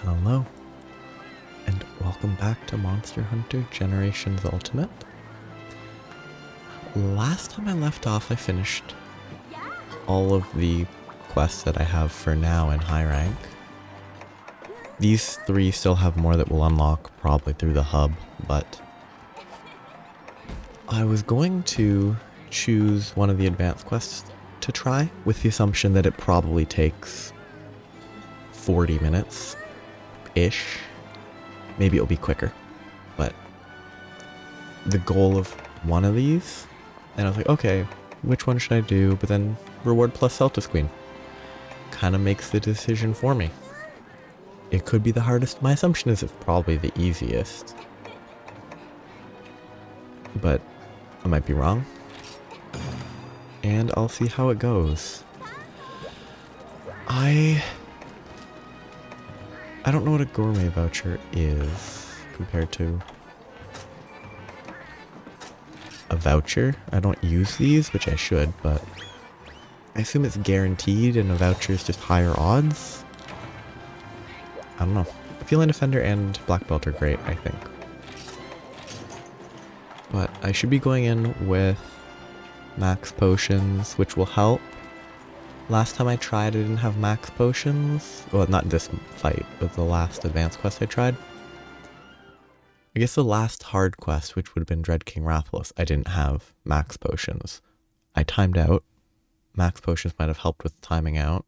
Hello, and welcome back to Monster Hunter Generations Ultimate. Last time I left off, I finished all of the quests that I have for now in high rank. These three still have more that will unlock probably through the hub, but I was going to choose one of the advanced quests to try with the assumption that it probably takes 40 minutes-ish. Maybe it'll be quicker, but the goal of one of these, and I was like, okay, which one should I do? But then reward plus Celtis Queen kind of makes the decision for me. It could be the hardest. My assumption is it's probably the easiest, but I might be wrong, and I'll see how it goes. I don't know what a gourmet voucher is compared to a voucher. I don't use these, which I should, but I assume it's guaranteed and a voucher is just higher odds. I don't know. Feline Defender and Black Belt are great, I think. But I should be going in with max potions, which will help. Last time I tried, I didn't have max potions. Well, not this fight, but the last advanced quest I tried. I guess the last hard quest, which would have been Dread King Rathalos, I didn't have max potions. I timed out. Max potions might have helped with timing out.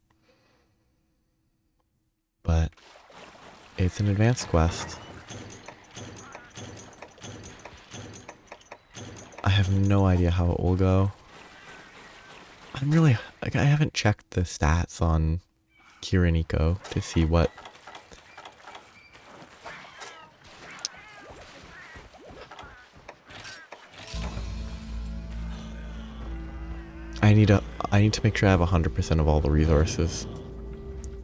But it's an advanced quest. I have no idea how it will go. I'm really, like, I haven't checked the stats on Kiriniko to see what I need to make sure I have 100% of all the resources.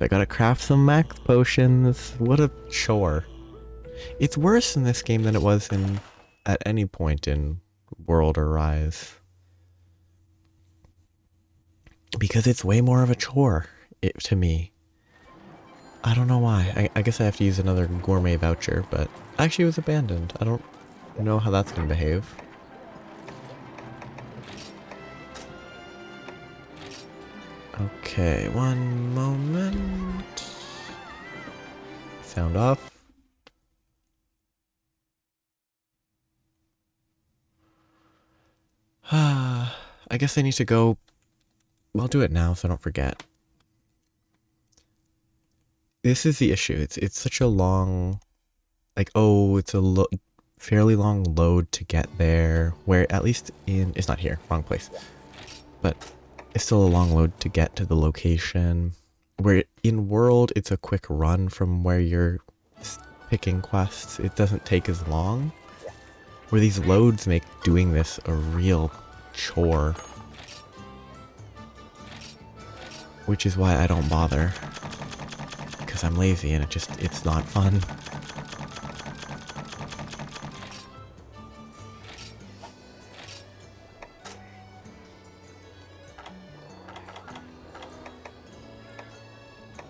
I gotta craft some max potions. What a chore. It's worse in this game than it was at any point in World or Rise. Because it's way more of a chore to me. I don't know why. I guess I have to use another gourmet voucher, but actually it was abandoned. I don't know how that's going to behave. Okay, one moment. Sound off. I guess I need to go. I'll do it now so I don't forget. This is the issue. It's such a long, like, oh, it's a fairly long load to get there. Where at least it's not here, wrong place. But it's still a long load to get to the location. Where in World, it's a quick run from where you're picking quests. It doesn't take as long. Where these loads make doing this a real chore. Which is why I don't bother. Because I'm lazy and it's not fun.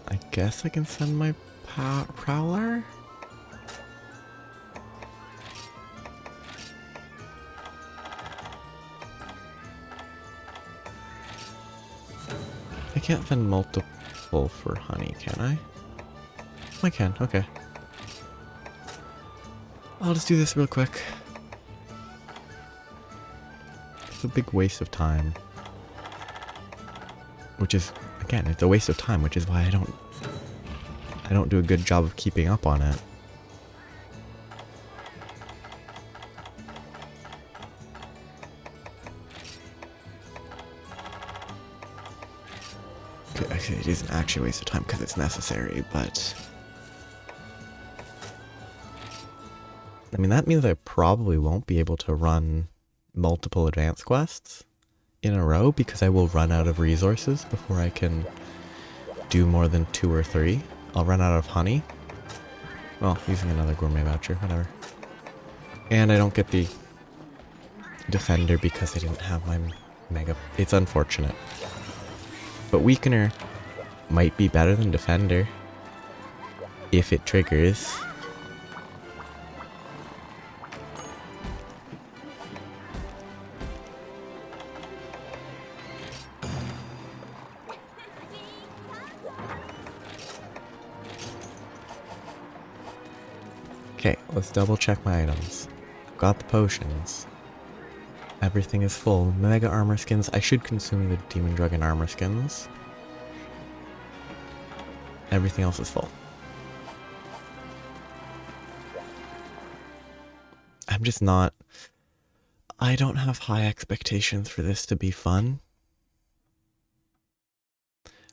I guess I can send my Prowler? I can't send multiple for honey, can I? I can, okay. I'll just do this real quick. It's a big waste of time. Which is, again, it's a waste of time, which is why I don't do a good job of keeping up on it. Actually, it isn't actually a waste of time because it's necessary, but I mean, that means I probably won't be able to run multiple advanced quests in a row because I will run out of resources before I can do more than 2 or 3. I'll run out of honey. Well, using another gourmet voucher, whatever. And I don't get the defender because I didn't have my mega. It's unfortunate. But Weakener might be better than Defender. if it triggers. Okay, let's double check my items. I've got the potions. Everything is full. Mega armor skins. I should consume the demon drug and armor skins. Everything else is full. I'm just not... I don't have high expectations for this to be fun.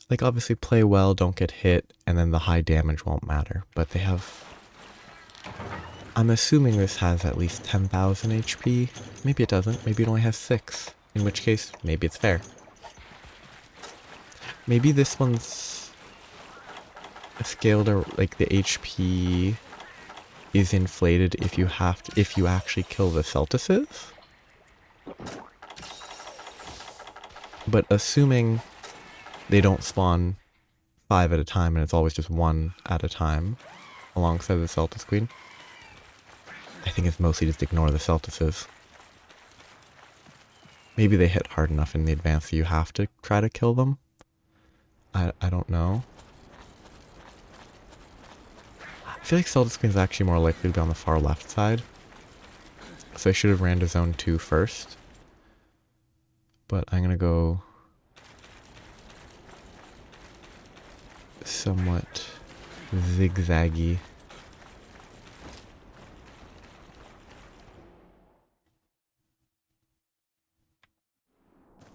Like, obviously play well, don't get hit, and then the high damage won't matter. But they have... I'm assuming this has at least 10,000 HP. Maybe it doesn't. Maybe it only has 6. In which case, maybe it's fair. Maybe this one's scaled, or like the HP is inflated if you actually kill the Celtices. But assuming they don't spawn 5 at a time and it's always just 1 at a time alongside the Celtis Queen, I think it's mostly just ignore the Celtices. Maybe they hit hard enough in the advance that you have to try to kill them. I don't know. I feel like Celtis Queen's actually more likely to be on the far left side. So I should have ran to zone 2 first. But I'm gonna go somewhat zigzaggy.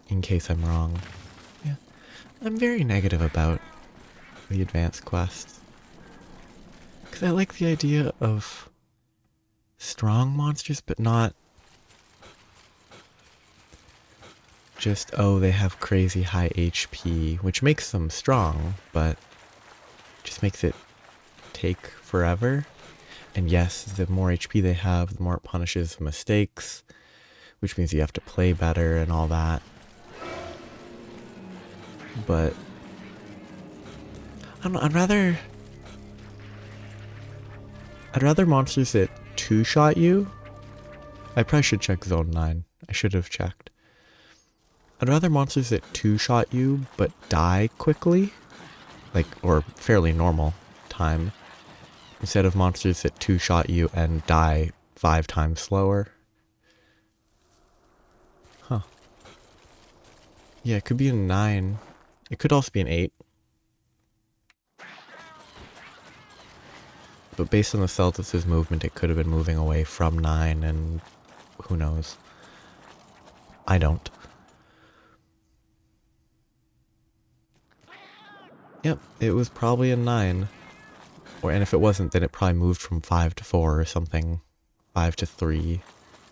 In case I'm wrong. Yeah. I'm very negative about the advanced quests. Because I like the idea of strong monsters, but not just, oh, they have crazy high HP, which makes them strong, but just makes it take forever. And yes, the more HP they have, the more it punishes mistakes, which means you have to play better and all that. But I don't know, I'd rather monsters that two-shot you. I probably should check zone 9. I should have checked. I'd rather monsters that two-shot you but die quickly, like, or fairly normal time, instead of monsters that two-shot you and die 5 times slower. Huh. Yeah, it could be a 9. It could also be an 8. But based on the Celtis' movement, it could have been moving away from 9, and who knows. I don't. Yep, it was probably a 9. And if it wasn't, then it probably moved from 5 to 4 or something. 5 to 3.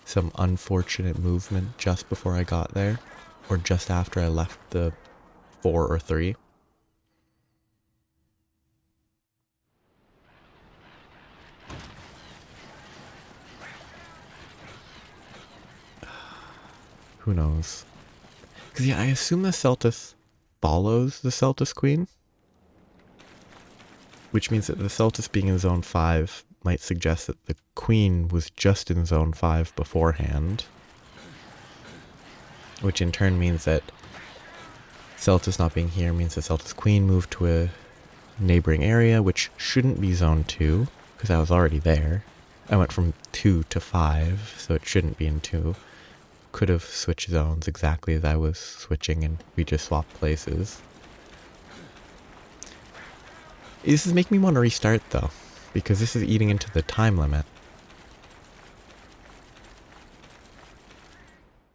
Some unfortunate movement just before I got there. Or just after I left the 4 or 3. Who knows? Because yeah, I assume the Celtis follows the Celtis Queen. Which means that the Celtis being in zone 5 might suggest that the Queen was just in zone 5 beforehand. Which in turn means that Celtis not being here means the Celtis Queen moved to a neighboring area, which shouldn't be zone 2, because I was already there. I went from 2 to 5, so it shouldn't be in 2. Could have switched zones exactly as I was switching, and we just swapped places. This is making me want to restart, though, because this is eating into the time limit.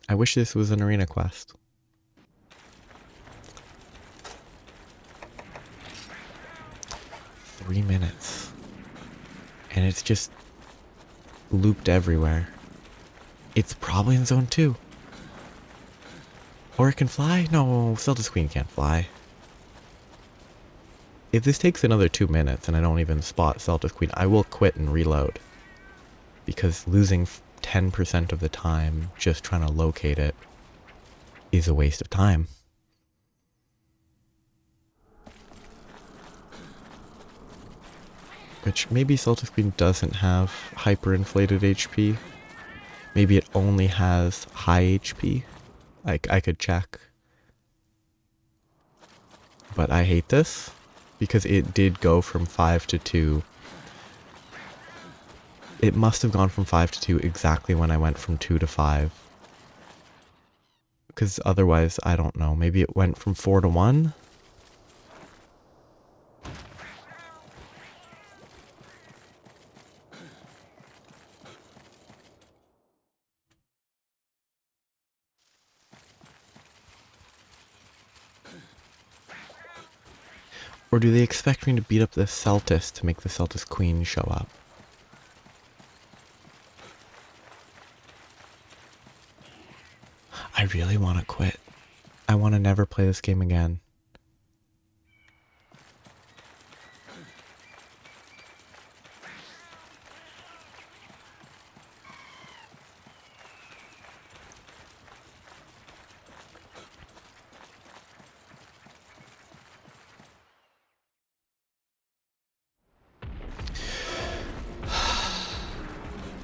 I wish this was an arena quest. Three minutes. And it's just looped everywhere. It's probably in zone 2. Or it can fly? No, Celtis Queen can't fly. If this takes another 2 minutes and I don't even spot Celtis Queen, I will quit and reload. Because losing 10% of the time just trying to locate it is a waste of time. Which maybe Celtic Queen doesn't have hyperinflated HP. Maybe it only has high HP. I could check. But I hate this because it did go from 5 to 2. It must have gone from 5 to 2 exactly when I went from 2 to 5. Because otherwise, I don't know. Maybe it went from 4 to 1? Or do they expect me to beat up the Celtis to make the Celtis Queen show up? I really want to quit. I want to never play this game again.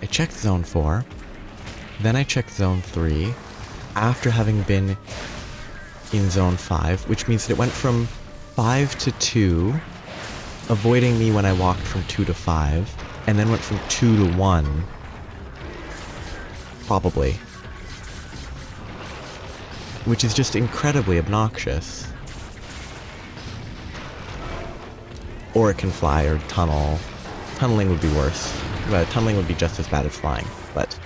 I checked Zone 4, then I checked Zone 3, after having been in Zone 5, which means that it went from 5 to 2, avoiding me when I walked from 2 to 5, and then went from 2 to 1. Probably. Which is just incredibly obnoxious. Or it can fly or tunnel. Tunneling would be worse. But tunneling would be just as bad as flying, but...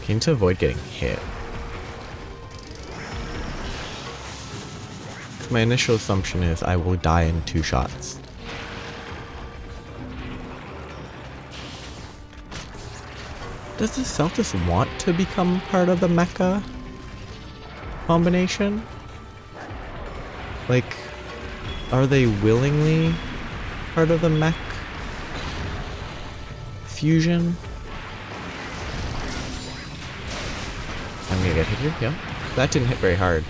Came to avoid getting hit. My initial assumption is I will die in 2 shots. Does the Celtis want to become part of the mecha combination? Like, are they willingly part of the mech fusion? I'm gonna get hit here, yeah. That didn't hit very hard.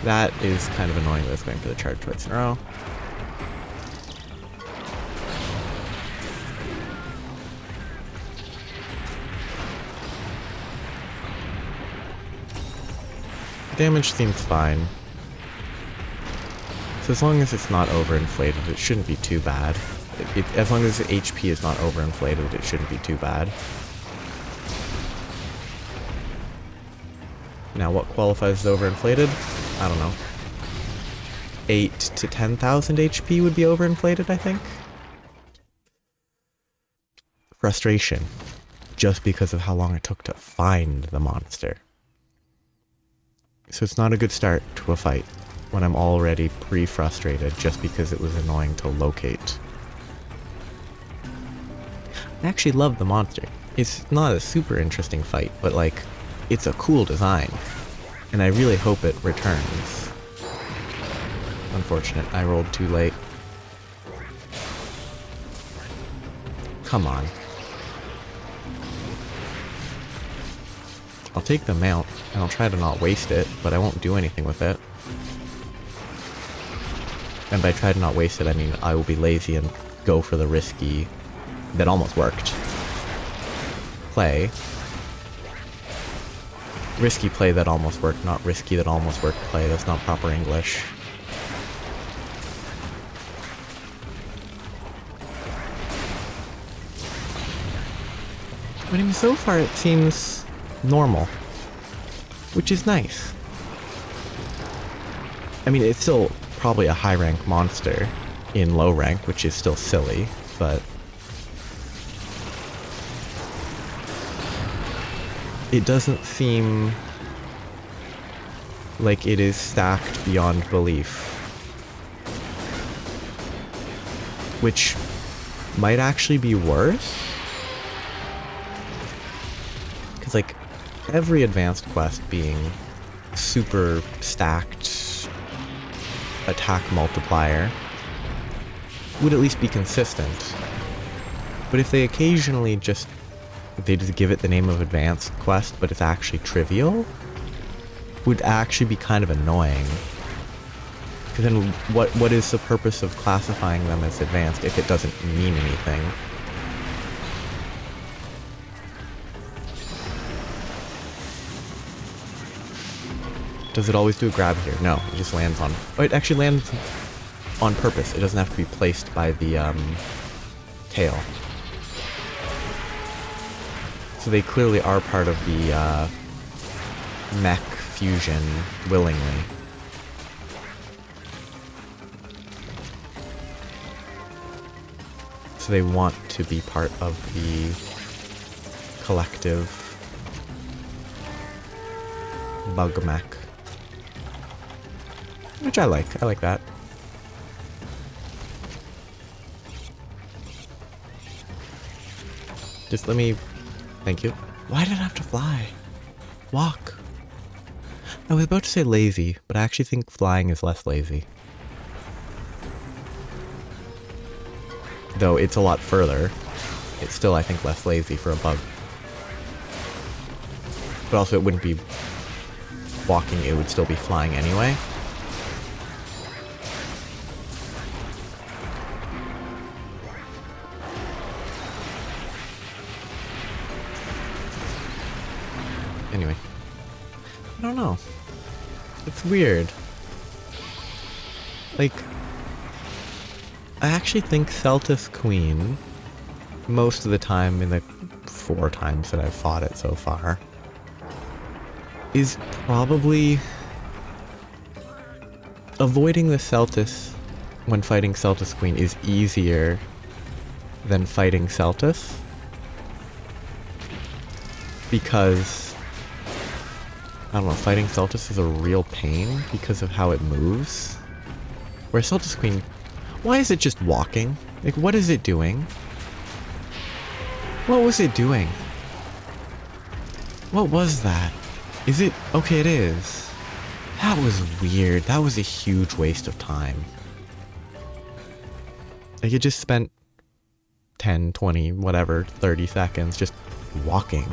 That is kind of annoying that it's going for the charge twice in a row. Damage seems fine. So as long as it's not overinflated, it shouldn't be too bad. As long as the HP is not overinflated, it shouldn't be too bad. Now what qualifies as overinflated? I don't know. 8 to 10,000 HP would be overinflated, I think. Frustration. Just because of how long it took to find the monster. So it's not a good start to a fight when I'm already pre-frustrated just because it was annoying to locate. I actually love the monster. It's not a super interesting fight, but like, it's a cool design. And I really hope it returns. Unfortunate, I rolled too late. Come on. I'll take the mount, and I'll try to not waste it, but I won't do anything with it. And by try to not waste it, I mean I will be lazy and go for the risky, that almost worked, play. Risky play that almost worked, not risky that almost worked play. That's not proper English. I mean, so far it seems normal, which is nice. I mean, it's still probably a high rank monster in low rank, which is still silly, but it doesn't seem like it is stacked beyond belief, which might actually be worse. Because, like, every advanced quest being super stacked attack multiplier would at least be consistent. But if they occasionally just give it the name of advanced quest, but it's actually trivial, would actually be kind of annoying. Because then what is the purpose of classifying them as advanced if it doesn't mean anything? Does it always do a grab here? No, it just lands on... Oh, it actually lands on purpose. It doesn't have to be placed by the tail. So they clearly are part of the mech fusion willingly. So they want to be part of the collective bug mech. Which I like. I like that. Just let me... Thank you. Why did I have to fly? Walk. I was about to say lazy, but I actually think flying is less lazy. Though it's a lot further, it's still, I think, less lazy for a bug. But also it wouldn't be walking, it would still be flying anyway. Anyway. I don't know. It's weird. Like, I actually think Celtis Queen, most of the time in the 4 times that I've fought it so far, is probably avoiding the Celtis when fighting Celtis Queen is easier than fighting Celtis. Because, I don't know, fighting Celtis is a real pain because of how it moves. Where Celtis Queen, why is it just walking? Like, what is it doing? What was it doing? What was that? Is it? Okay, it is. That was weird. That was a huge waste of time. Like, it just spent 10, 20, whatever, 30 seconds just walking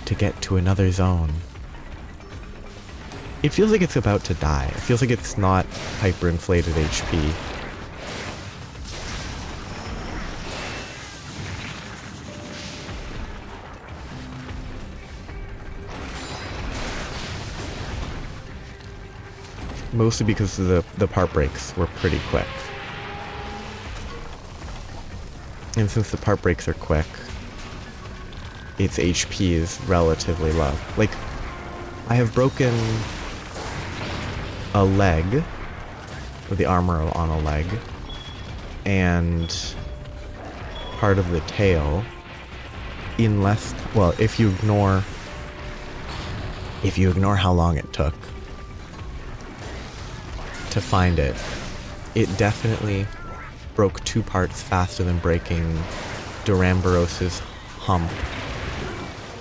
to get to another zone. It feels like it's about to die. It feels like it's not hyperinflated HP. Mostly because the part breaks were pretty quick. And since the part breaks are quick, its HP is relatively low. Like, I have broken a leg, with the armor on a leg, and part of the tail in less, well, if you ignore how long it took to find it, it definitely broke 2 parts faster than breaking Duramboros's hump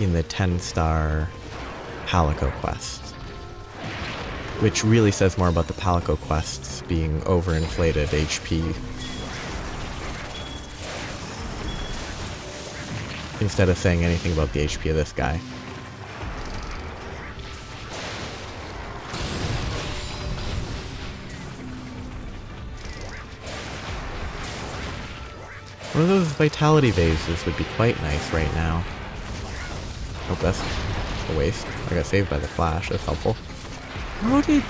in the 10-star Palico quest. Which really says more about the Palico quests being overinflated HP. Instead of saying anything about the HP of this guy. One of those vitality vases would be quite nice right now. Oh, that's a waste. I got saved by the flash, that's helpful. How did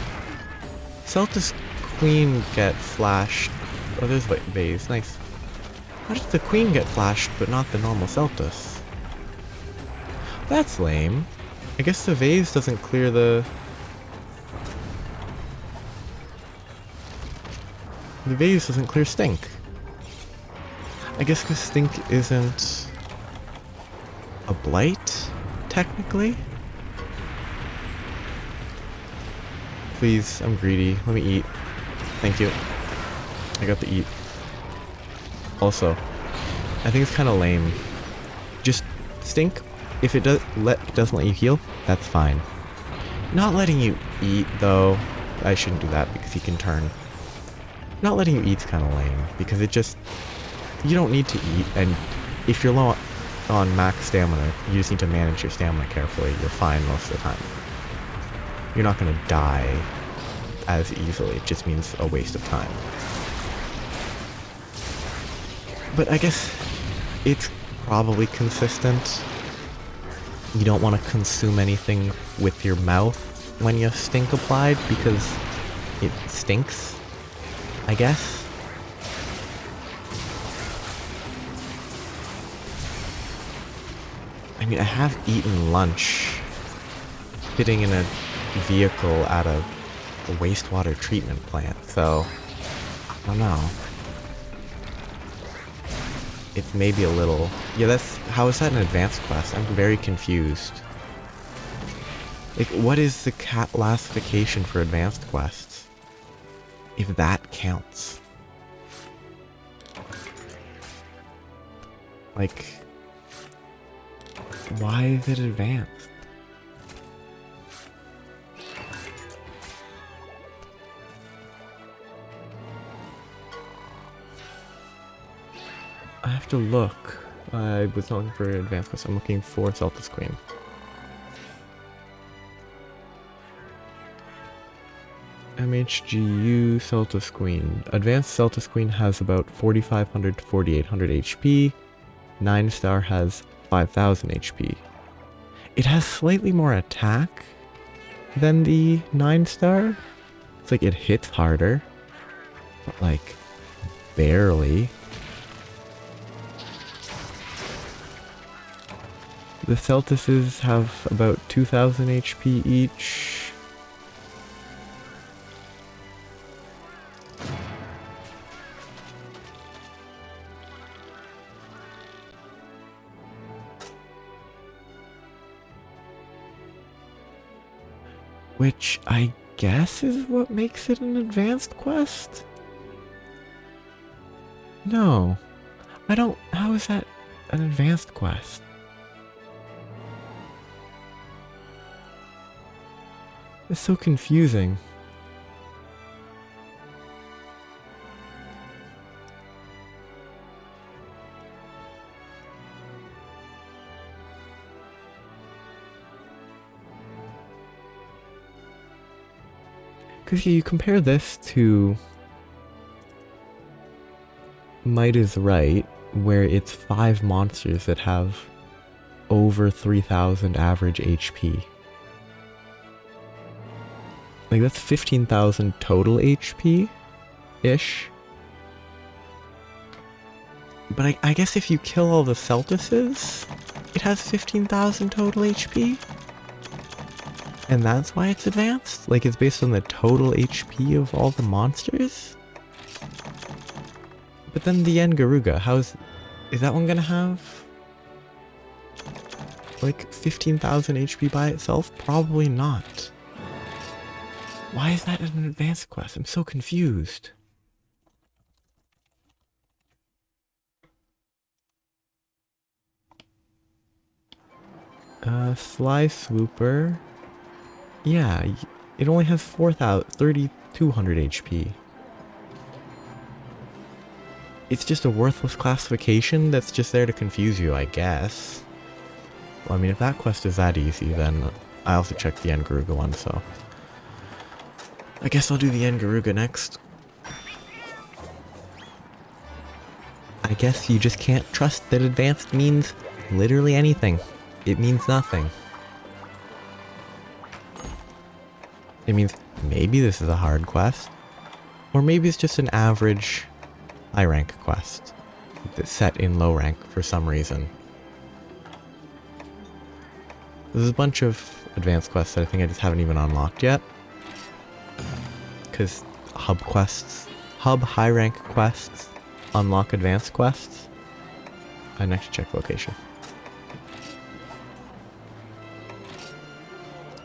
Celtis Queen get flashed? Oh, there's a vase, nice. How did the Queen get flashed, but not the normal Celtis? That's lame. I guess the vase doesn't clear the... The vase doesn't clear Stink. I guess because Stink isn't a blight, technically? Please, I'm greedy. Let me eat. Thank you. I got to eat. Also, I think it's kind of lame. Just Stink, if it doesn't let you heal, that's fine. Not letting you eat, though, I shouldn't do that because he can turn. Not letting you eat's kind of lame because it just, you don't need to eat, and if you're low on max stamina, you just need to manage your stamina carefully. You're fine most of the time. You're not going to die as easily. It just means a waste of time. But I guess it's probably consistent. You don't want to consume anything with your mouth when you stink applied because it stinks, I guess. I mean, I have eaten lunch sitting in a vehicle at a wastewater treatment plant, so I don't know. It's maybe a little... Yeah, how is that an advanced quest? I'm very confused. Like, what is the classification for advanced quests? If that counts. Like, why is it advanced? I have to look. I was not looking for advanced quest. I'm looking for Celtis Queen. MHGU Celtis Queen. Advanced Celtis Queen has about 4,500 to 4,800 HP. 9-star has 5,000 HP. It has slightly more attack than the 9-star. It's like it hits harder, but like barely. The Celtises have about 2,000 HP each. Which I guess is what makes it an advanced quest? No. I don't... How is that an advanced quest? It's so confusing. Because you compare this to Might is Right, where it's 5 monsters that have over 3,000 average HP. Like, that's 15,000 total HP-ish. But I guess if you kill all the Celtises, it has 15,000 total HP? And that's why it's advanced? Like, it's based on the total HP of all the monsters? But then the Garuga, is that one gonna have like 15,000 HP by itself? Probably not. Why is that an advanced quest? I'm so confused. Sly Swooper. Yeah, it only has 3,200 HP. It's just a worthless classification that's just there to confuse you, I guess. Well, I mean, if that quest is that easy, then I also checked the Garuga one, so... I guess I'll do the Garuga next. I guess you just can't trust that advanced means literally anything. It means nothing. It means maybe this is a hard quest, or maybe it's just an average high rank quest that's set in low rank for some reason. There's a bunch of advanced quests that I think I just haven't even unlocked yet. Because hub high rank quests, unlock advanced quests. I next check location.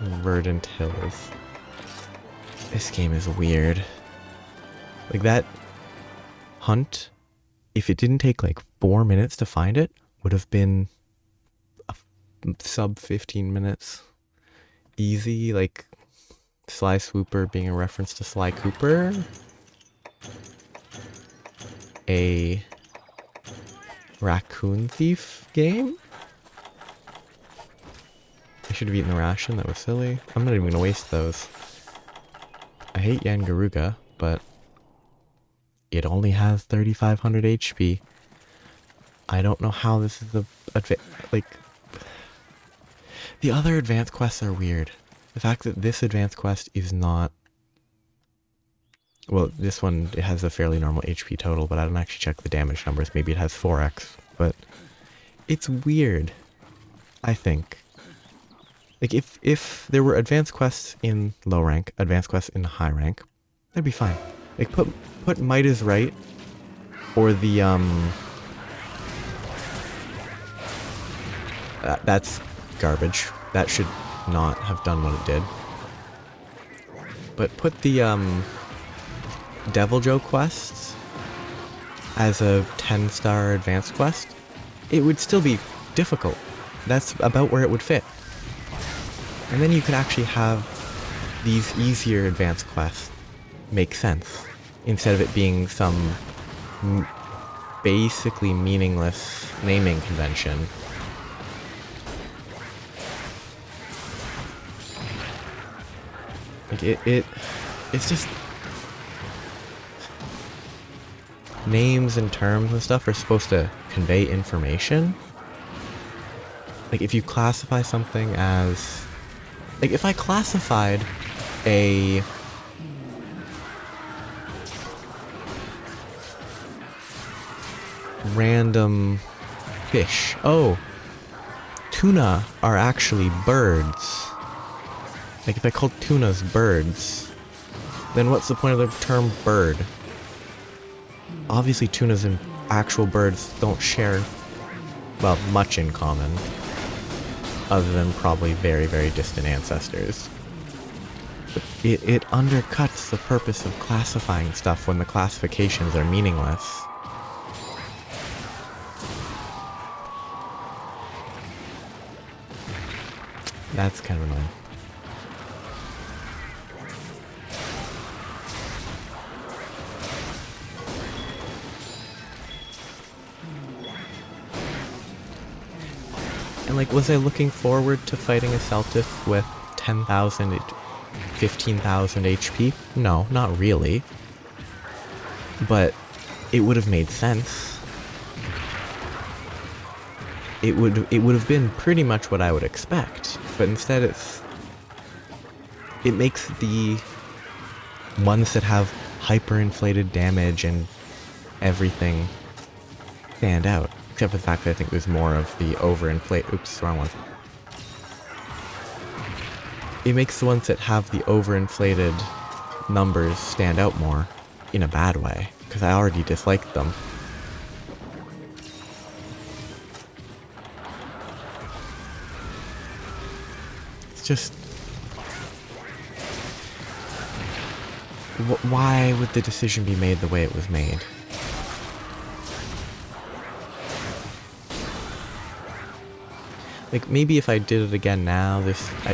Verdant Hills. This game is weird. Like, that hunt, if it didn't take like 4 minutes to find it, would have been a sub 15 minutes. Easy, like, Sly Swooper being a reference to Sly Cooper. A raccoon thief game? I should have eaten the ration, that was silly. I'm not even gonna waste those. I hate Yangaruga, but it only has 3,500 HP. I don't know how this is like... The other advanced quests are weird. The fact that this advanced quest is not... Well, this one, it has a fairly normal HP total, but I didn't actually check the damage numbers. Maybe it has 4x, but it's weird, I think. Like, if there were advanced quests in low rank, advanced quests in high rank, that'd be fine. Like, put Might is Right, or the, that's garbage. That should not have done what it did. But put the, Devil Joe quests as a 10-star advanced quest, it would still be difficult. That's about where it would fit. And then you could actually have these easier advanced quests make sense, instead of it being some basically meaningless naming convention. Like it's just... Names and terms and stuff are supposed to convey information. Like, if you classify something as... Like, if I classified a... random fish. Oh, tuna are actually birds. Like, if I called tunas birds, then what's the point of the term bird? Obviously, tunas and actual birds don't share, well, much in common, other than probably very, very distant ancestors. But it undercuts the purpose of classifying stuff when the classifications are meaningless. That's kind of annoying. And like, was I looking forward to fighting a Celtif with 10,000, 15,000 HP? No, not really. But it would have made sense. It would have been pretty much what I would expect. But instead it makes the ones that have hyperinflated damage and everything stand out. Except for the fact that I think there's more of the overinflate... Oops, wrong one. It makes the ones that have the overinflated numbers stand out more, in a bad way, because I already disliked them. It's just... Why would the decision be made the way it was made? Like, maybe if I did it again now,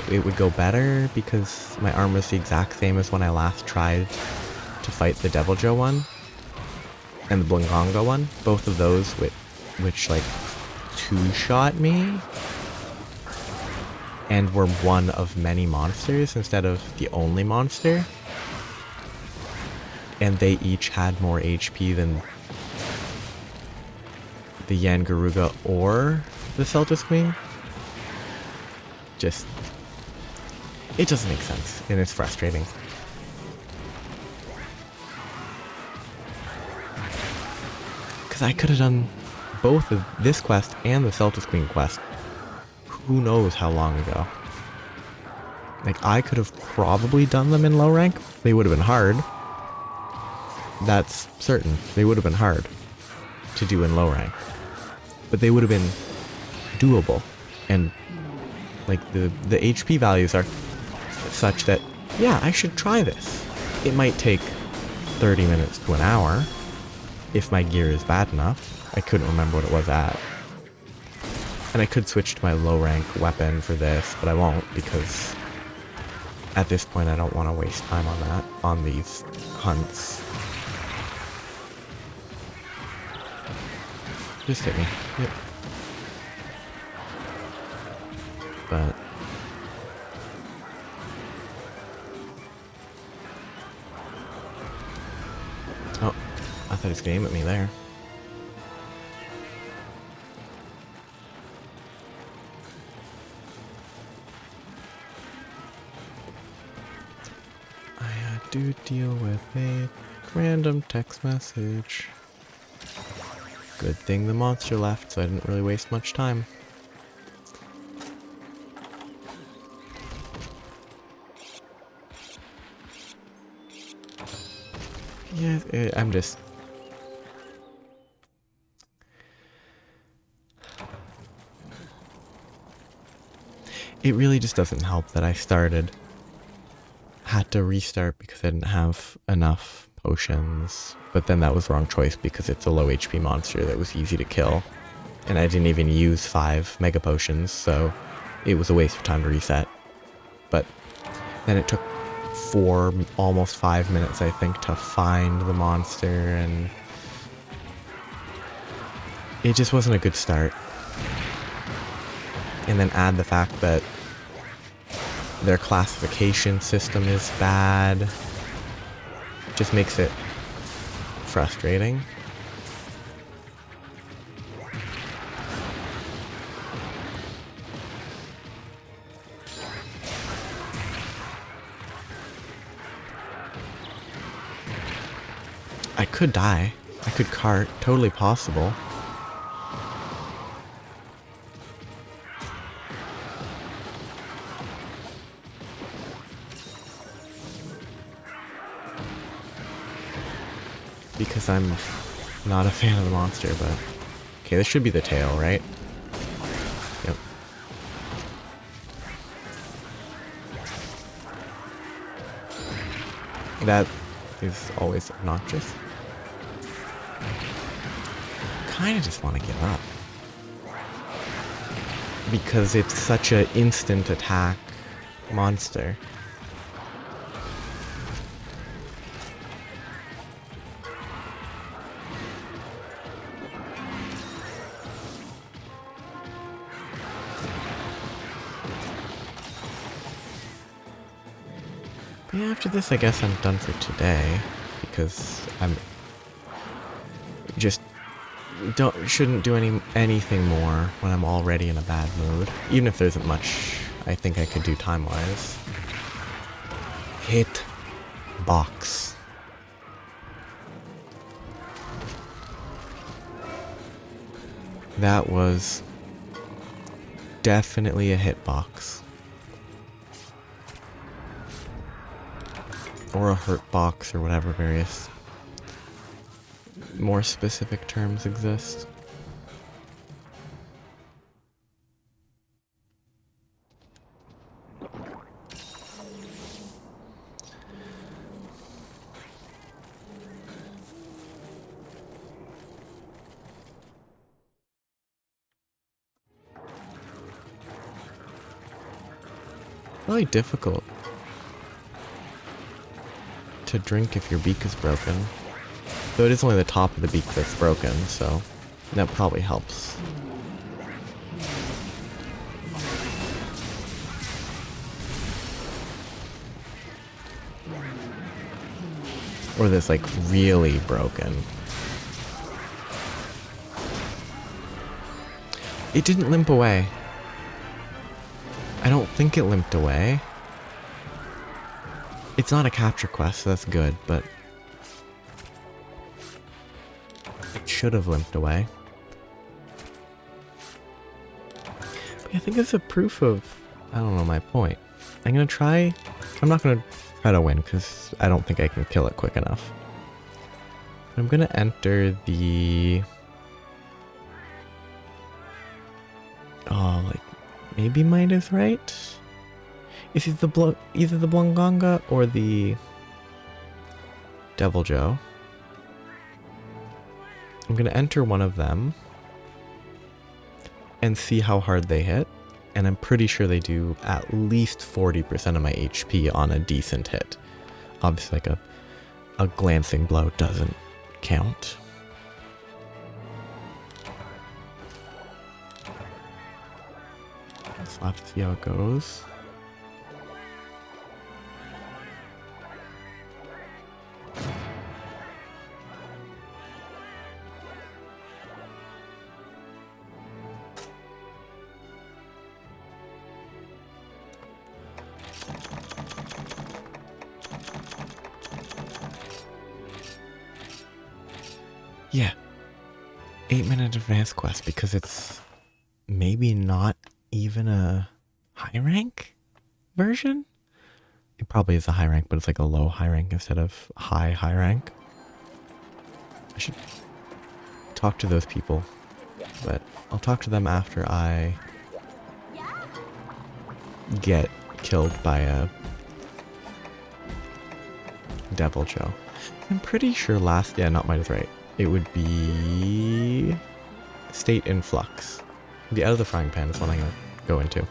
it would go better, because my armor's the exact same as when I last tried to fight the Devil Joe one, and the Blangonga one. Both of those, which like, two-shot me, and were one of many monsters instead of the only monster. And they each had more HP than the Yangaruga or the Celtis Queen. Just... it doesn't make sense, and it's frustrating. Because I could have done both of this quest and the Celtis Queen quest who knows how long ago. Like, I could have probably done them in low rank. They would have been hard. That's certain. They would have been hard to do in low rank. But they would have been doable. And like, the HP values are such that, yeah, I should try this. It might take 30 minutes to an hour, if my gear is bad enough. I couldn't remember what it was at. And I could switch to my low rank weapon for this, but I won't, because at this point I don't want to waste time on that, on these hunts. Just hit me. Yep. But oh, I thought he was gonna aim at me there. I do deal with a random text message. Good thing the monster left, so I didn't really waste much time. Yeah, I'm just... It really just doesn't help that I had to restart because I didn't have enough potions. But then that was the wrong choice because it's a low HP monster that was easy to kill. And I didn't even use 5 mega potions, so it was a waste of time to reset. But then it took almost 5 minutes, I think, to find the monster, and it just wasn't a good start. And then add the fact that their classification system is bad. Just makes it frustrating. I could die. I could cart. Totally possible. Because I'm not a fan of the monster, but... Okay, this should be the tail, right? Yep. That is always obnoxious. Kinda just want to give up. Because it's such an instant attack monster. But yeah, after this I guess I'm done for today. Because I'm just shouldn't do anything more when I'm already in a bad mood. Even if there isn't much I think I could do time-wise. Hit box. That was definitely a hitbox. Or a hurt box, or whatever various more specific terms exist. Really difficult to drink if your beak is broken. Though it is only the top of the beak that's broken, so that probably helps. Or this, like, really broken. It didn't limp away. I don't think it limped away. It's not a capture quest, so that's good, but it should have limped away. But I think it's a proof of, I don't know, my point. I'm not gonna try to win, because I don't think I can kill it quick enough. I'm gonna enter the... Oh, like, maybe Might is right? Is it either the Blanganga or the Devil Joe? I'm gonna enter one of them and see how hard they hit. And I'm pretty sure they do at least 40% of my HP on a decent hit. Obviously, like a glancing blow doesn't count. Let's have to see how it goes. Yeah, 8-minute advanced quest because it's maybe not even a high rank version. It probably is a high rank, but it's like a low high rank instead of high rank. I should talk to those people, but I'll talk to them after I get killed by a Devil Joe. I'm pretty sure yeah, not might is right. It would be State in Flux. The Out of the Frying Pan is what I'm going to go into.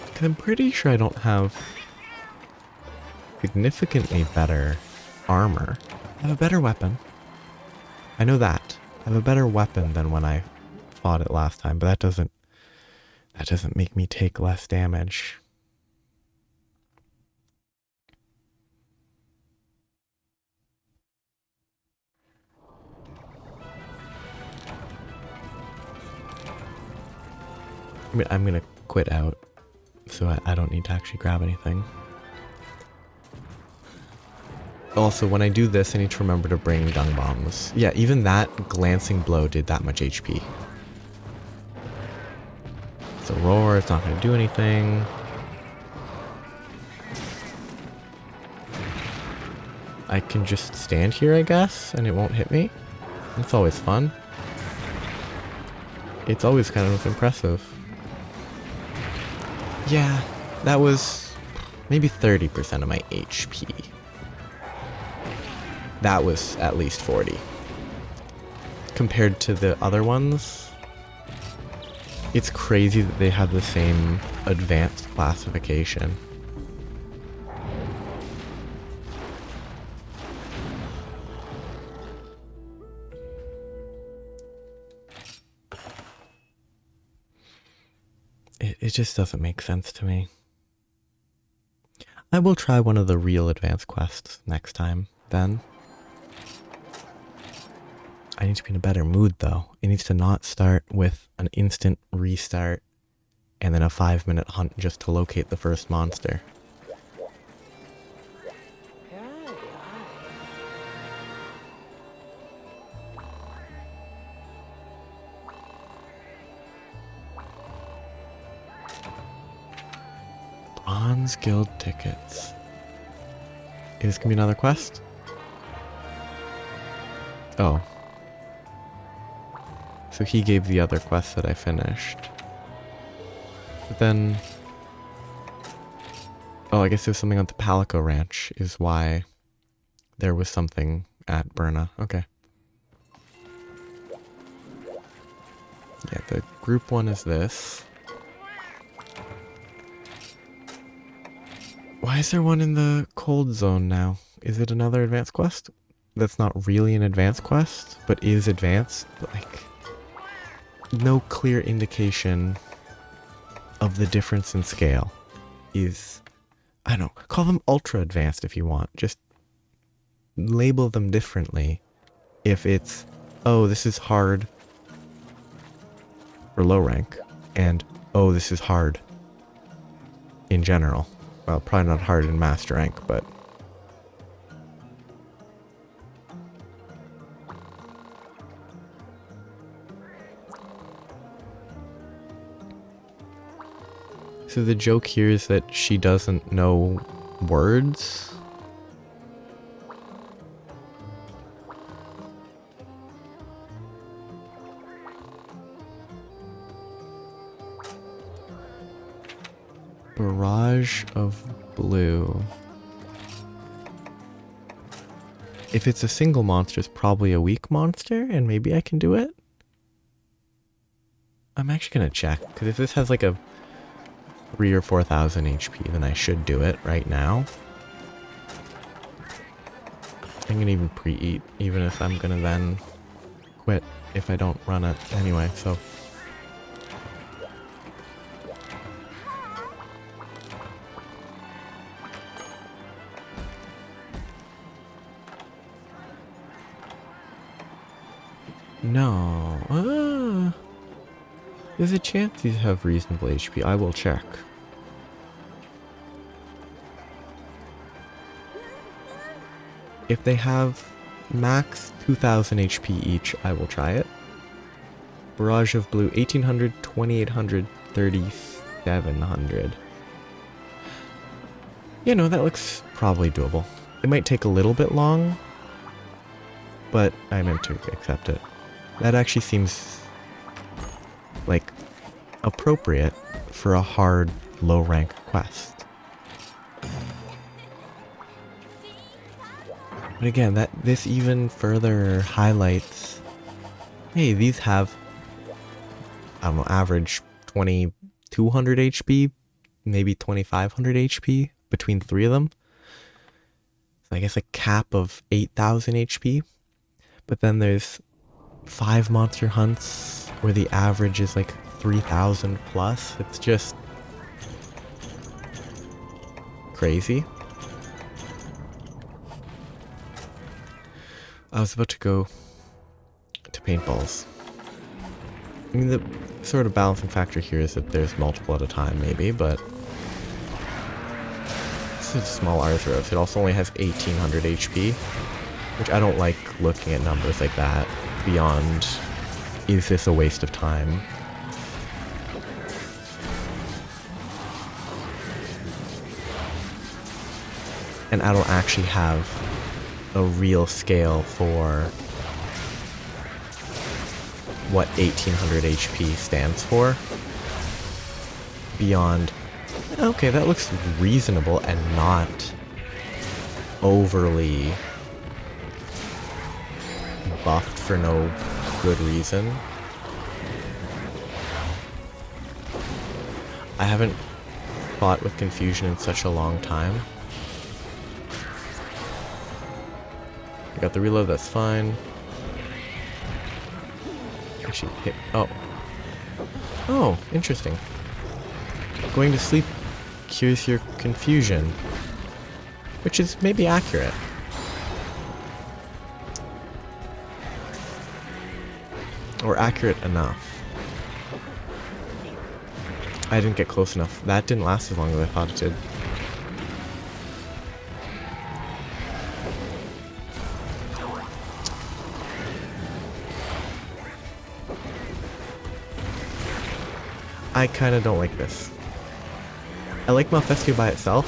Because I'm pretty sure I don't have significantly better armor. I have a better weapon. I know that. I have a better weapon than when I fought it last time, but that doesn't make me take less damage. I'm gonna quit out, so I don't need to actually grab anything. Also, when I do this, I need to remember to bring dung bombs. Yeah, even that glancing blow did that much HP. So roar, it's not gonna do anything. I can just stand here, I guess, and it won't hit me. It's always fun. It's always kind of impressive. Yeah, that was maybe 30% of my HP. That was at least 40. Compared to the other ones, it's crazy that they have the same advanced classification. It just doesn't make sense to me. I will try one of the real advanced quests next time, then. I need to be in a better mood, though. It needs to not start with an instant restart and then a 5-minute hunt just to locate the first monster. Bronze Guild tickets. Is this gonna be another quest? Oh. So he gave the other quest that I finished. But then... Oh, I guess there was something on the Palico Ranch is why there was something at Burna. Okay. Yeah, the group one is this. Why is there one in the cold zone now? Is it another advanced quest? That's not really an advanced quest, but is advanced? Like, no clear indication of the difference in scale is, I don't know, call them ultra advanced if you want. Just label them differently. If it's, oh, this is hard for low rank, and oh, this is hard in general. Well, probably not hard in master rank, but... So the joke here is that she doesn't know words? Barrage of blue. If it's a single monster, it's probably a weak monster, and maybe I can do it. I'm actually gonna check, because if this has like a 3 or 4,000 HP, then I should do it right now. I'm gonna even pre-eat, even if I'm gonna then quit if I don't run it anyway, so. No. There's a chance these have reasonable HP. I will check. If they have max 2,000 HP each, I will try it. Barrage of Blue, 1,800, 2,800, 3,700. Yeah, no, that looks probably doable. It might take a little bit long, but I meant to accept it. That actually seems like appropriate for a hard, low-rank quest. But again, this even further highlights, hey, these have, I don't know, average 2,200 HP, maybe 2,500 HP between the three of them. So I guess a cap of 8,000 HP. But then there's 5 monster hunts where the average is like 3,000 plus. It's just crazy. I was about to go to paintballs. I mean, the sort of balancing factor here is that there's multiple at a time, maybe, but this is a small Arthros. It also only has 1,800 HP, which I don't like looking at numbers like that beyond, is this a waste of time? And I don't actually have a real scale for what 1,800 HP stands for. Beyond, okay, that looks reasonable and not overly buffed for no good reason. I haven't fought with confusion in such a long time. I got the reload, that's fine. Actually, hit. Oh. Oh, interesting. Going to sleep cures your confusion. Which is maybe accurate. Or accurate enough. I didn't get close enough. That didn't last as long as I thought it did. I kinda don't like this. I like Malfestio by itself,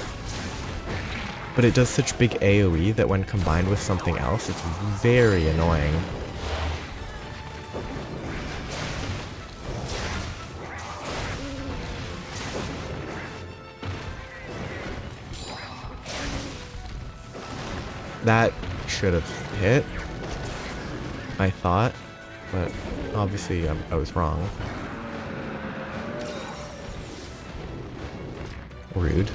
but it does such big AoE that when combined with something else, it's very annoying. That should have hit, I thought, but obviously I was wrong. Rude.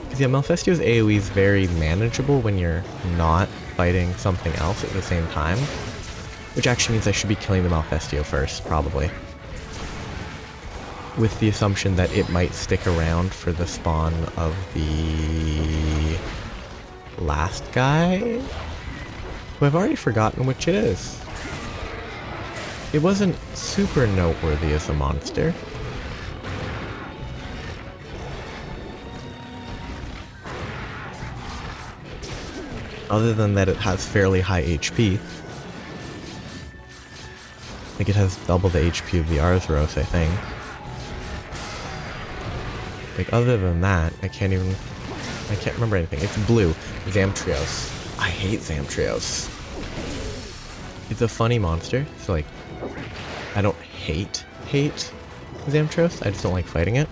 Because yeah, Malfestio's AoE is very manageable when you're not fighting something else at the same time. Which actually means I should be killing the Malfestio first, probably. With the assumption that it might stick around for the spawn of the last guy, who I've already forgotten which it is. It wasn't super noteworthy as a monster. Other than that it has fairly high HP. Like it has double the HP of the Arthros, I think. Like other than that, I can't remember anything. It's blue. Zamtrios. I hate Zamtrios. It's a funny monster, so like, I don't hate Zamtrios, I just don't like fighting it.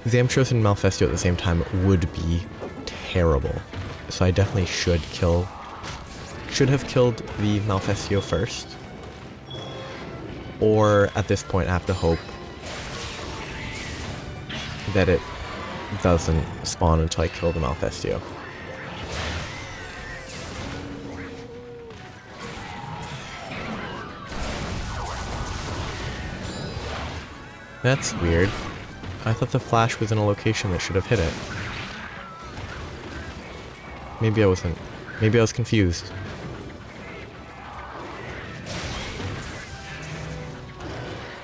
Zamtrios and Malfestio at the same time would be terrible. So I definitely should have killed the Malfestio first. Or at this point I have to hope that it doesn't spawn until I kill the Malfestio. That's weird. I thought the flash was in a location that should have hit it. Maybe I wasn't. Maybe I was confused.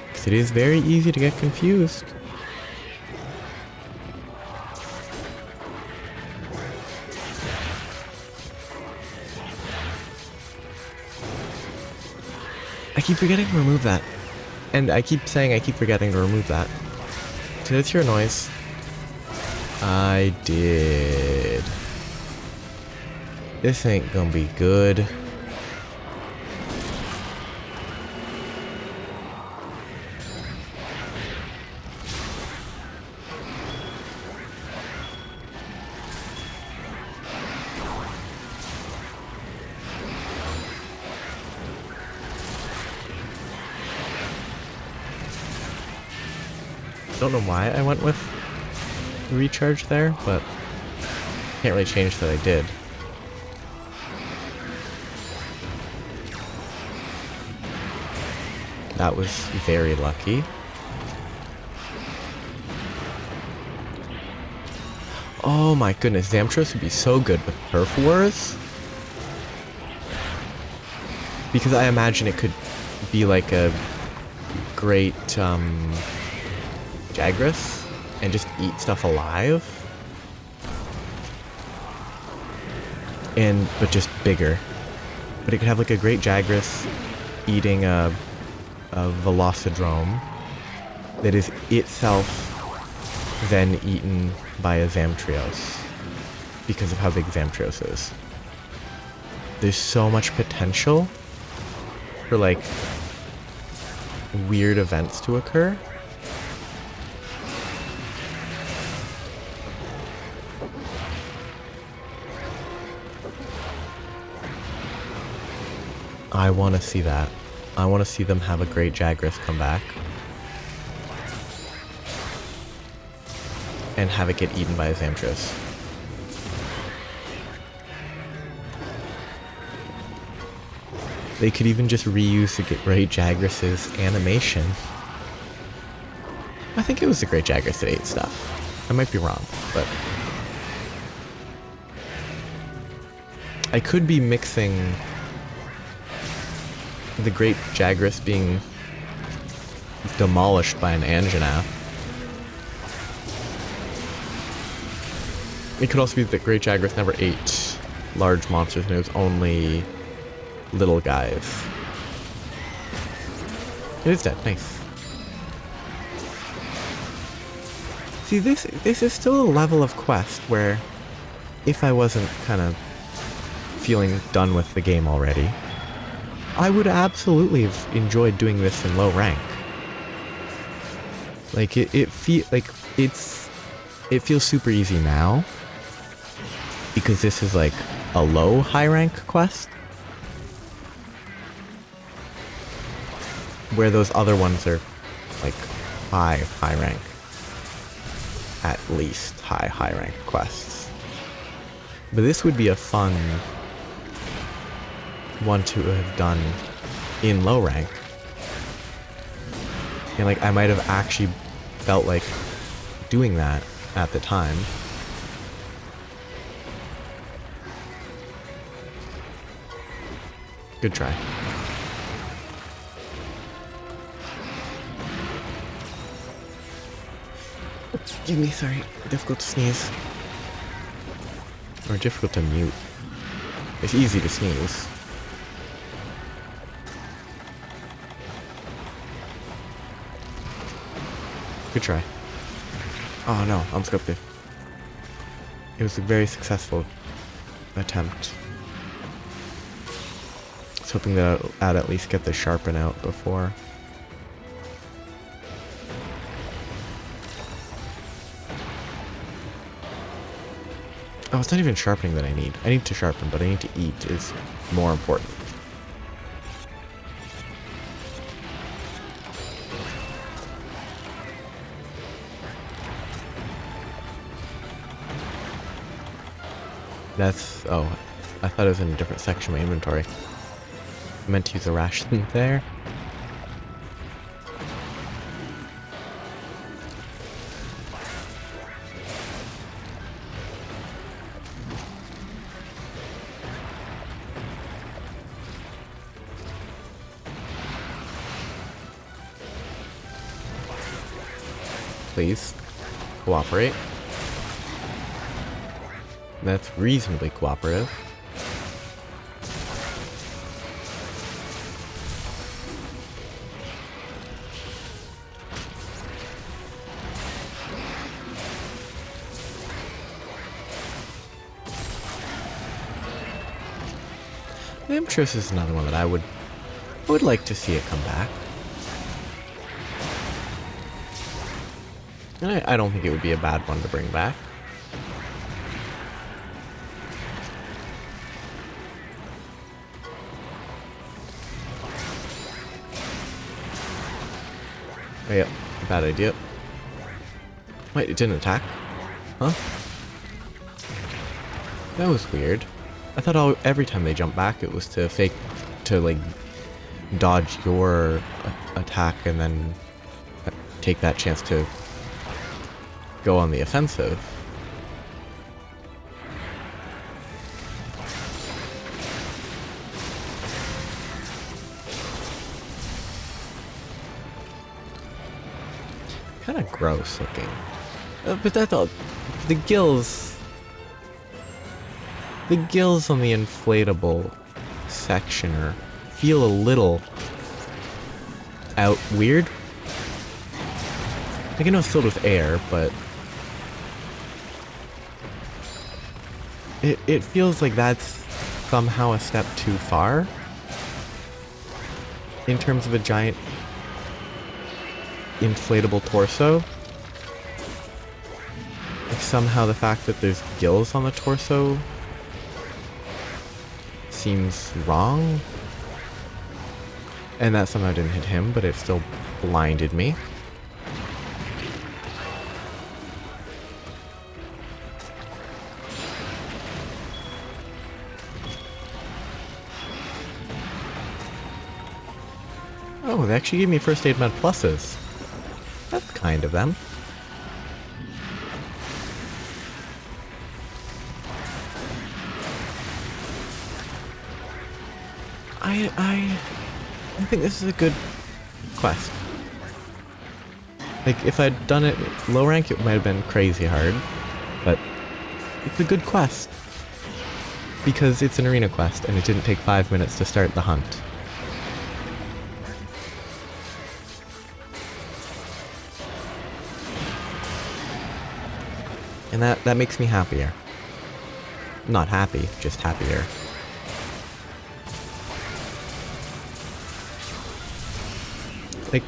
Because it is very easy to get confused. I keep forgetting to remove that. And I keep saying I keep forgetting to remove that. Did I hear a noise? I did. This ain't gonna be good. Don't know why I went with recharge there, but can't really change that I did. That was very lucky. Oh my goodness, Zamtros would be so good with Turf Wars. Because I imagine it could be like a great Jagras and just eat stuff alive. But just bigger. But it could have like a great Jagras eating a Velocidrome that is itself then eaten by a Zamtrios because of how big Zamtrios is. There's so much potential for like weird events to occur. I want to see that. I want to see them have a great Jagras come back. And have it get eaten by a Zamtros. They could even just reuse the great Jagras' animation. I think it was the great Jagras that ate stuff. I might be wrong, but... I could be mixing the great Jagras being demolished by an Anjanath. It could also be that great Jagras never ate large monsters and it was only little guys. It is dead. Nice. See, this is still a level of quest where if I wasn't kind of feeling done with the game already, I would absolutely have enjoyed doing this in low rank. Like it feels super easy now because this is like a low high rank quest, where those other ones are like high rank, at least high rank quests. But this would be a fun one to have done in low rank. And like I might have actually felt like doing that at the time. Good try. Excuse me, sorry. Difficult to sneeze. Or difficult to mute. It's easy to sneeze. Good try. Oh no, I'm scripted. It was a very successful attempt. I was hoping that I'd at least get the sharpen out before. Oh, it's not even sharpening that I need. I need to sharpen, but I need to eat is more important. That's... oh, I thought it was in a different section of my inventory. I meant to use a ration there. Please, cooperate. That's reasonably cooperative. I'm sure this is another one that I would like to see it come back. And I don't think it would be a bad one to bring back. Oh, yeah, bad idea. Wait, it didn't attack? Huh? That was weird. I thought every time they jump back it was to like, dodge your attack and then take that chance to go on the offensive. Kind of gross looking. But that's all. The gills on the inflatable section feel a little weird. Like, I know it's filled with air, but it feels like that's somehow a step too far in terms of a giant inflatable torso. Like, somehow the fact that there's gills on the torso seems wrong. And that somehow didn't hit him, but it still blinded me. Oh, they actually gave me first aid med pluses. That's kind of them. I think this is a good quest. Like, if I'd done it low rank, it might have been crazy hard, but it's a good quest. Because it's an arena quest, and it didn't take 5 minutes to start the hunt. And that makes me happier. Not happy, just happier. Like,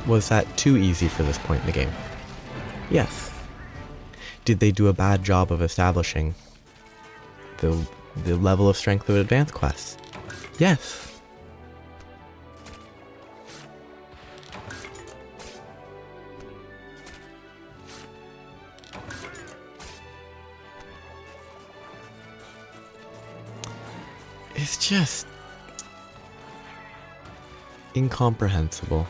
was that too easy for this point in the game? Yes. Did they do a bad job of establishing the level of strength of advanced quests? Yes. It's just incomprehensible.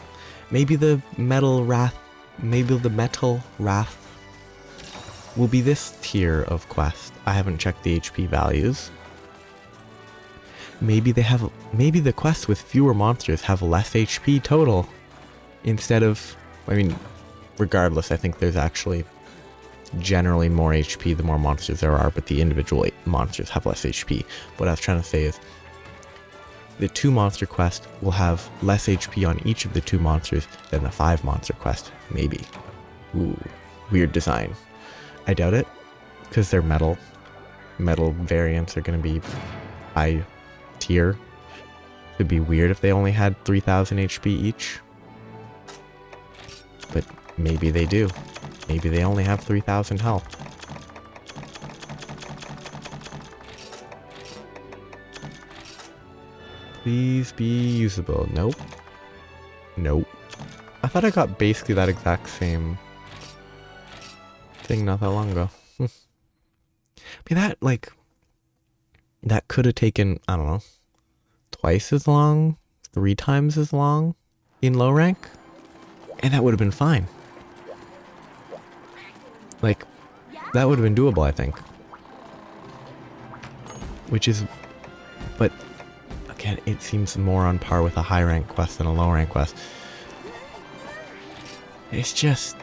Maybe the metal wrath will be this tier of quest. I haven't checked the HP values. Maybe the quests with fewer monsters have less HP total. Instead of, I mean, regardless, I think there's actually generally more HP the more monsters there are, but the individual monsters have less HP. What I was trying to say is, the 2 monster quest will have less HP on each of the 2 monsters than the 5 monster quest. Maybe. Ooh, weird design. I doubt it, because they're metal. Metal variants are going to be high tier. It'd be weird if they only had 3000 HP each. But maybe they do. Maybe they only have 3000 health. Please be usable. Nope. Nope. I thought I got basically that exact same thing not that long ago. I mean, that could have taken, I don't know, twice as long, 3 times as long in low rank, and that would have been fine. Like, that would have been doable, I think. Which is, but again, it seems more on par with a high rank quest than a low rank quest. It's just,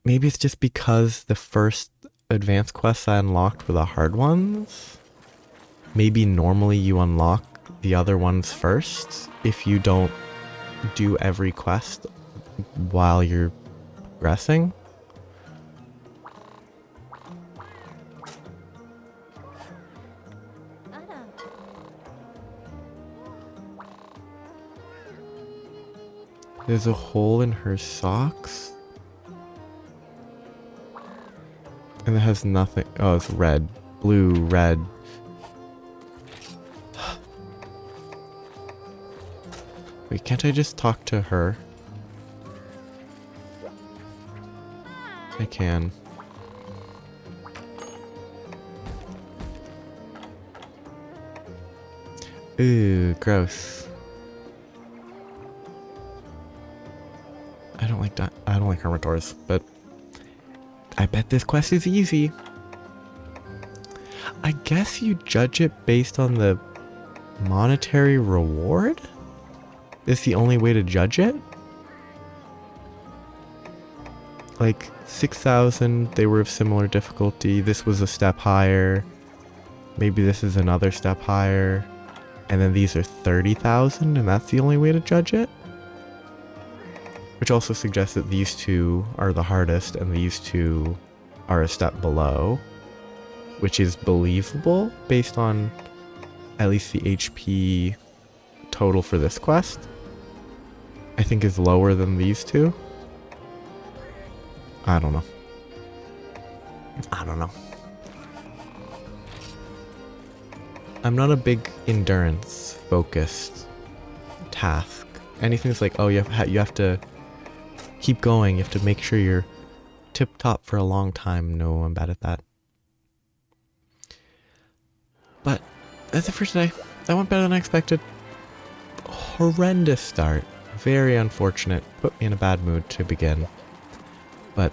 maybe it's just because the first advanced quests I unlocked were the hard ones. Maybe normally you unlock the other ones first if you don't do every quest while you're progressing. There's a hole in her socks. And it has nothing. Oh, it's red. Blue, red. Wait, can't I just talk to her? I can. Ooh, gross. I don't like that. I don't like hermitors, but I bet this quest is easy. I guess you judge it based on the monetary reward? Is the only way to judge it? Like 6,000, they were of similar difficulty. This was a step higher. Maybe this is another step higher. And then these are 30,000 and that's the only way to judge it? Which also suggests that these two are the hardest and these two are a step below. Which is believable based on at least the HP total for this quest. I think is lower than these two. I don't know. I don't know. I'm not a big endurance focused task. Anything's like, oh, you have to keep going. You have to make sure you're tip top for a long time. No, I'm bad at that. But that's it for today. That went better than I expected. Horrendous start. Very unfortunate. Put me in a bad mood to begin. But,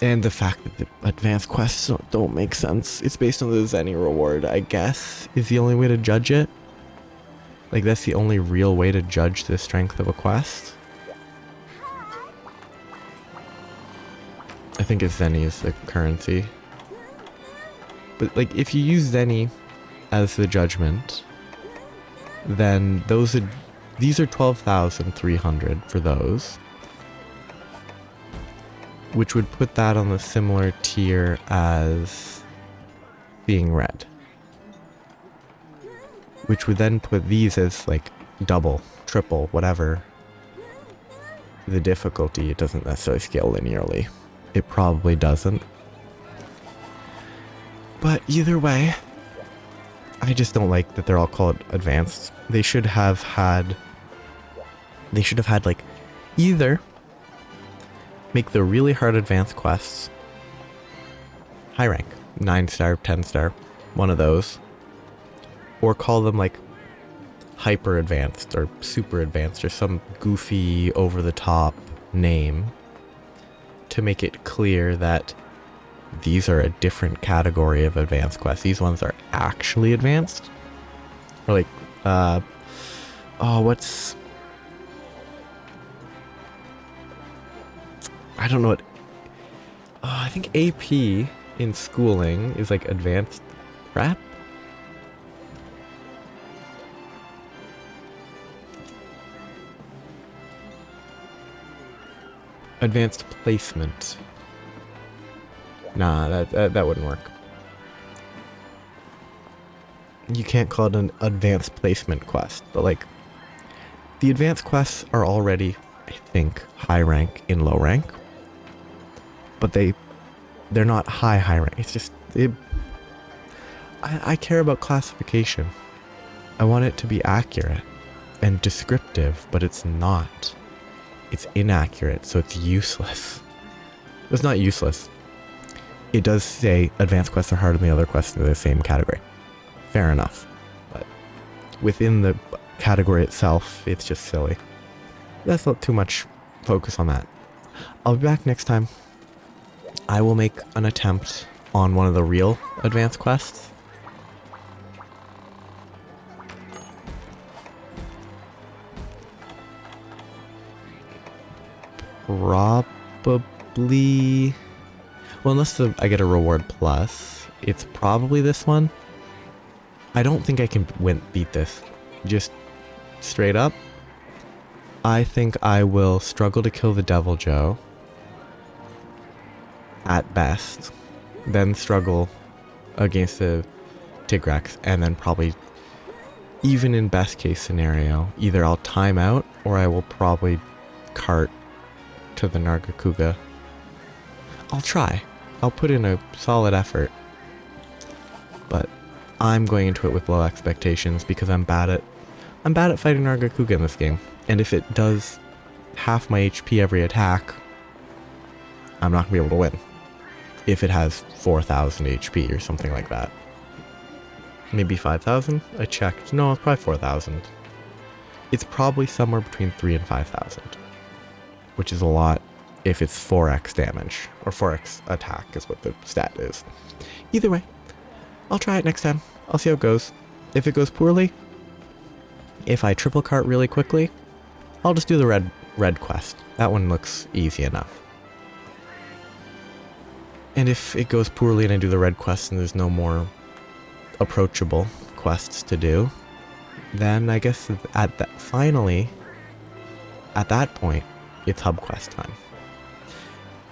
and the fact that the advanced quests don't make sense. It's based on the Zenny reward, I guess, is the only way to judge it. Like, that's the only real way to judge the strength of a quest. I think it's Zenny is the currency. But, like, if you use Zenny as the judgment, then these are 12,300 for those. Which would put that on the similar tier as being red. Which would then put these as like double, triple, whatever. The difficulty, it doesn't necessarily scale linearly. It probably doesn't. But either way, I just don't like that they're all called advanced. They should have had like either make the really hard advanced quests high rank, 9-star, 10-star, one of those. Or call them like hyper advanced or super advanced or some goofy over the top name to make it clear that these are a different category of advanced quests. These ones are actually advanced. Or like, I don't know what, I think AP in schooling is like advanced prep? Advanced placement. Nah, that wouldn't work. You can't call it an advanced placement quest, but like, the advanced quests are already, I think, high rank in low rank. But they're not high rank. It's just, I care about classification. I want it to be accurate and descriptive, but it's not. It's inaccurate, so it's useless. It's not useless. It does say advanced quests are harder than the other quests in the same category. Fair enough. But within the category itself, it's just silly. That's not too much focus on that. I'll be back next time. I will make an attempt on one of the real advanced quests. Probably... Well, unless I get a reward plus, it's probably this one. I don't think I can beat this. Just straight up. I think I will struggle to kill the Devil Joe. At best. Then struggle against the Tigrex. And then probably, even in best case scenario, either I'll time out or I will probably cart to the Nargacuga. I'll try. I'll put in a solid effort. But I'm going into it with low expectations because I'm bad at fighting Nargacuga in this game. And if it does half my HP every attack, I'm not going to be able to win. If it has 4,000 HP or something like that. Maybe 5,000? I checked. No, it's probably 4,000. It's probably somewhere between 3,000 and 5,000. Which is a lot if it's 4x damage. Or 4x attack is what the stat is. Either way, I'll try it next time. I'll see how it goes. If it goes poorly, if I triple cart really quickly, I'll just do the red quest. That one looks easy enough. And if it goes poorly and I do the red quest and there's no more approachable quests to do, then I guess finally, at that point, it's hub quest time.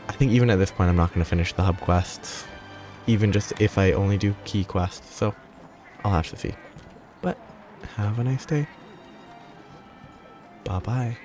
I think even at this point I'm not going to finish the hub quests, even just if I only do key quests, so I'll have to see. But have a nice day. Bye-bye.